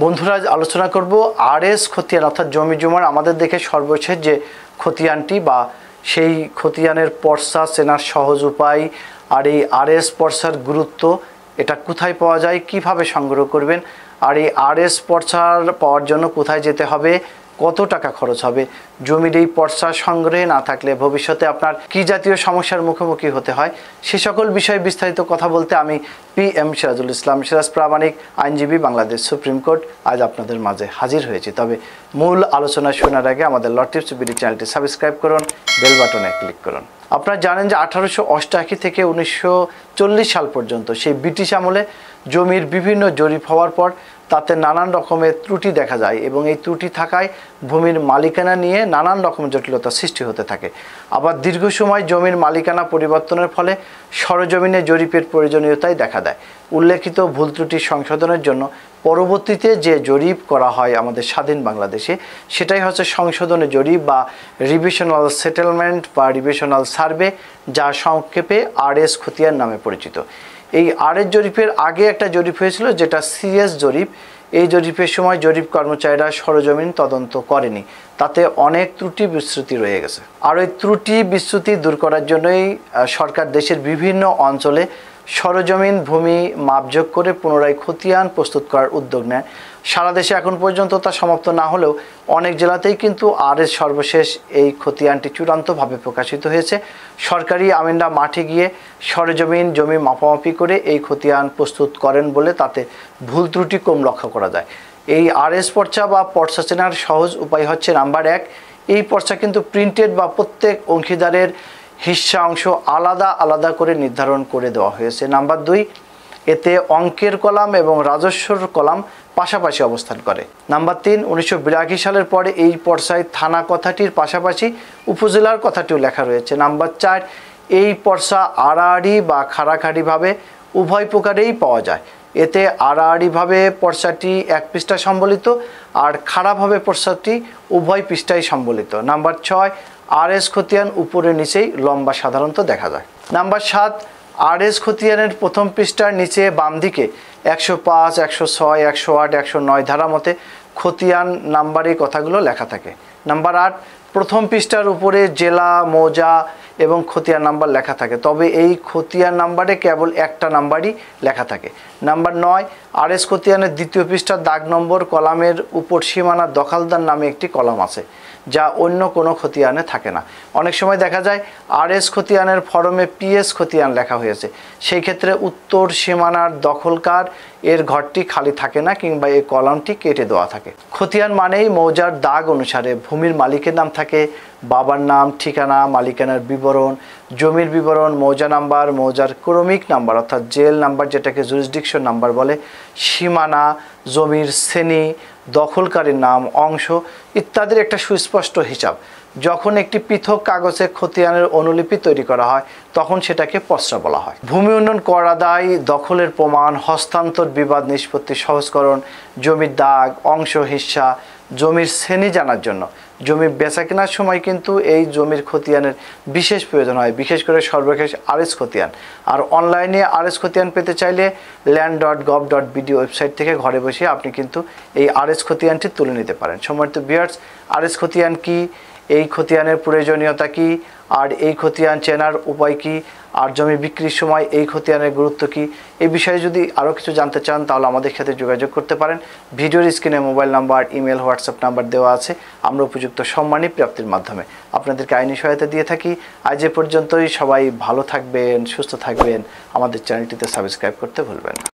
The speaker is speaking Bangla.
বন্ধুরা, আলোচনা করব আরএস খতিয়ান অর্থাৎ জমি জমার আমাদের দেখে সর্বশেষ যে খতিয়ানটি বা সেই খতিয়ানের পর্চা চেনার সহজ উপায় আর এই আরএস পর্চার গুরুত্ব, এটা কোথায় পাওয়া যায়, কিভাবে সংগ্রহ করবেন, আর এই আরএস পর্চার পাওয়ার জন্য কোথায় যেতে হবে, কত টাকা খরচ হবে, জমির এই পর্চা সংগ্রহে না থাকলে ভবিষ্যতে আপনার কি জাতীয় সমস্যার মুখোমুখি হতে হয়, সে সকল বিষয়ে বিস্তারিত কথা বলতে আমি PM সিরাজুল ইসলাম সিরাজ প্রামাণিক, আইনজীবী, বাংলাদেশ সুপ্রিম কোর্ট, আজ আপনাদের মাঝে হাজির হয়েছি। তবে মূল আলোচনা শোনার আগে আমাদের ল টিপস বিডি চ্যানেলটি সাবস্ক্রাইব করুন, বেল বাটনে ক্লিক করুন। আপনারা জানেন যে 1888 থেকে 1940 সাল পর্যন্ত সেই ব্রিটিশ আমলে জমির বিভিন্ন জরিপ হওয়ার পর তাতে নানান রকমের ত্রুটি দেখা যায় এবং এই ত্রুটি থাকায় ভূমির মালিকানা নিয়ে নানান রকম জটিলতা সৃষ্টি হতে থাকে। আবার দীর্ঘ সময় জমির মালিকানা পরিবর্তনের ফলে সরজমিনে জরিপের প্রয়োজনীয়তাই দেখা দেয়। উল্লেখিত ভুল ত্রুটি সংশোধনের জন্য পরবর্তীতে যে জরিপ করা হয় আমাদের স্বাধীন বাংলাদেশে, সেটাই হচ্ছে সংশোধনের জরিপ বা রিভিশনাল সেটেলমেন্ট বা রিভিশনাল সার্ভে, যা সংক্ষেপে আরএস খতিয়ান নামে পরিচিত। এই আরএস জরিপের আগে একটা জরিপ হয়েছিল যেটা CS জরিপ। এই জরিপের সময় জরিপ কর্মচারীরা সরজমিন তদন্ত করেনি, তাতে অনেক ত্রুটি বিচ্যুতি রয়ে গেছে। আর ওই ত্রুটি বিচ্যুতি দূর করার জন্যই সরকার দেশের বিভিন্ন অঞ্চলে সরজমিন ভূমি মাপযোগ করে পুনরায় খতিয়ান প্রস্তুত করার উদ্যোগ নেয়। সারা দেশে এখন পর্যন্ত তা সমাপ্ত না হলেও অনেক জেলাতেই কিন্তু আরএস সর্বশেষ এই খতিয়ানটি চূড়ান্তভাবে প্রকাশিত হয়েছে। সরকারি আমিনরা মাঠে গিয়ে সরজমিন জমি মাপামাপি করে এই খতিয়ান প্রস্তুত করেন বলে তাতে ভুল ত্রুটি কম লক্ষ্য করা যায়। এই আরএস পর্চা বা পর্চা চেনার সহজ উপায় হচ্ছে নাম্বার 1, এই পর্চা কিন্তু প্রিন্টেড বা প্রত্যেক অংশীদারের হিস্সা অংশ আলাদা আলাদা করে নির্ধারণ করে দেওয়া হয়েছে। নাম্বার 2, এতে অঙ্কের কলাম এবং রাজস্বর কলাম পাশাপাশি অবস্থান করে। নাম্বার 3, 1982 সালের পরে এই পর্চায় থানা কথাটির পাশাপাশি উপজেলার কথাটিও লেখা রয়েছে। নাম্বার 4, এই পর্চা আড়াআড়ি বা খাড়াখাড়িভাবে উভয় প্রকারেই পাওয়া যায়। এতে আড়াআড়িভাবে পর্চাটি এক পৃষ্ঠা সম্বলিত আর খাড়াভাবে পর্চাটি উভয় পৃষ্ঠায় সম্বলিত। নাম্বার 6, আরএস খতিয়ান উপরে নিচেই লম্বা সাধারণত দেখা যায়। নাম্বার 7, আরএস খতিয়ানের প্রথম পৃষ্ঠার নিচে বাম দিকে 105, 106, 108, 109 ধারা মতে খতিয়ান নাম্বারে কথাগুলো লেখা থাকে। নাম্বার 8, প্রথম পৃষ্ঠার উপরে জেলা, মৌজা এবং খতিয়ান নাম্বার লেখা থাকে, তবে এই খতিয়ান নাম্বারে কেবল একটা নাম্বারই লেখা থাকে। নাম্বার 9, আরএস খতিয়ানের দ্বিতীয় পৃষ্ঠার দাগ নম্বর কলামের উপর সীমানা দখলদার নামে একটি কলাম আছে, যা অন্য কোনো খতিয়ানে থাকে না। অনেক সময় দেখা যায় আরএস খতিয়ানের ফরমে PS খতিয়ান লেখা হয়েছে, সেই ক্ষেত্রে উত্তর সীমানার দখলকার এর ঘরটি খালি থাকে না কিংবা এই কলামটি কেটে দেওয়া থাকে। খতিয়ান মানেই মৌজার দাগ অনুসারে ভূমির মালিকের নাম থাকে, বাবার নাম, ঠিকানা, মালিকানার বিবরণ, জমির বিবরণ, মৌজা নাম্বার, মৌজার ক্রমিক নাম্বার অর্থাৎ জেল নাম্বার যেটাকে জুরিসডিকশন নাম্বার বলে, সীমানা, জমির শ্রেণী, দখলকারীর নাম, অংশ ইত্যাদির একটা সুস্পষ্ট হিসাব। যখন একটি পৃথক কাগজে খতিয়ানের অনুলিপি তৈরি করা হয় তখন সেটাকে পর্চা বলা হয়। ভূমি উন্নয়ন কর আদায়, দখলের প্রমাণ, হস্তান্তর, বিবাদ নিষ্পত্তি সহজকরণ, জমির দাগ, অংশ, হিস্সা, জমির শ্রেণী জানার জন্য জমি বেচা কেনার সময় কিন্তু এই জমির খতিয়ানের বিশেষ প্রয়োজন হয়, বিশেষ করে সর্বশেষ আরএস খতিয়ান। আর অনলাইনে আরএস খতিয়ান পেতে চাইলে land.gov.bd ওয়েবসাইট থেকে ঘরে বসে আপনি কিন্তু এই আরএস খতিয়ানটি তুলে নিতে পারেন। সম্মানিত ভিউয়ার্স, আরএস খতিয়ান কি, এই খতিয়ানের প্রয়োজনীয়তা কি, আর এই খতিয়ান চেনার উপায় কি, আর জমি বিক্রির সময় এই খতিয়ানের গুরুত্ব কি, এই বিষয়ে যদি আরও কিছু জানতে চান তাহলে আমাদের সাথে যোগাযোগ করতে পারেন। ভিডিওর স্ক্রিনে mobile number, email, WhatsApp number দেওয়া আছে। আমরা উপযুক্ত সম্মানী প্রাপ্তির মাধ্যমে আপনাদেরকে আইনি সহায়তা দিয়ে থাকি। আজ এ পর্যন্তই। সবাই ভালো থাকবেন, সুস্থ থাকবেন, আমাদের চ্যানেলটিতে সাবস্ক্রাইব করতে ভুলবেন না।